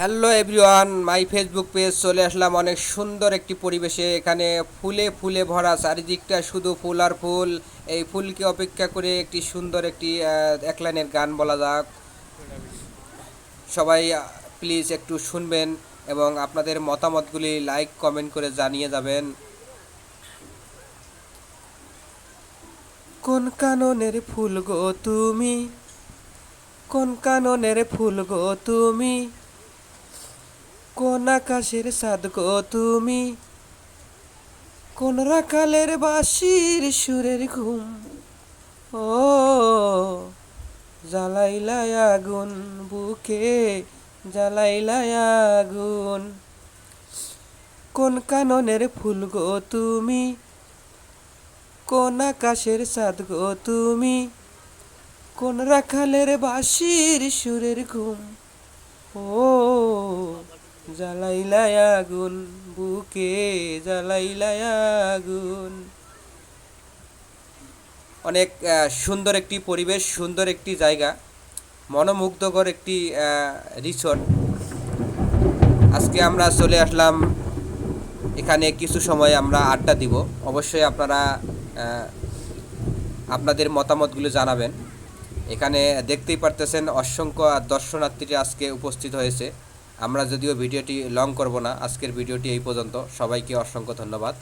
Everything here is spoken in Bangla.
Hello everyone, my Facebook page চলে আসলাম অনেক সুন্দর একটি পরিবেশে। এখানে ফুলে ফুলে ভরা, চারিদিকটা শুধু ফুল আর ফুল। এই ফুলকে অপেক্ষা করে একটি সুন্দর একটি এক লাইনের গান বলা যাক। সবাই প্লিজ একটু শুনবেন এবং আপনাদের মতামতগুলি লাইক কমেন্ট করে জানিয়ে যাবেন। কোন কাননের ফুল গো তুমি, কোন কাননের ফুল গো তুমি, কোন আকাশের চাঁদ গো তুমি, কোন রাখালের বাঁশির সুরের ঘুম। ও জ্বালাইলায় আগুন বুকে, জ্বালাইলায় আগুন। কোন কাননের ফুল গো তুমি, কোন আকাশের চাঁদ গো তুমি, কোন রাখালের বাঁশির সুরের ঘুম। ও জ্বালাইলায় আগুন বুকে, জ্বালাইলায় আগুন। অনেক সুন্দর একটি পরিবেশ, সুন্দর একটি জায়গা, মনোমুগ্ধকর একটি রিসোর্ট। আজকে আমরা চলে আসলাম এখানে, কিছু সময় আমরা আড্ডা দিব। অবশ্যই আপনারা আপনাদের মতামতগুলো জানাবেন। এখানে দেখতেই পারতেছেন অসংখ্য দর্শনার্থীরা আজকে উপস্থিত হয়েছে। আমরা যদিও ভিডিওটি লং করব না, আজকের ভিডিওটি এই পর্যন্ত। সবাইকে অসংখ্য ধন্যবাদ।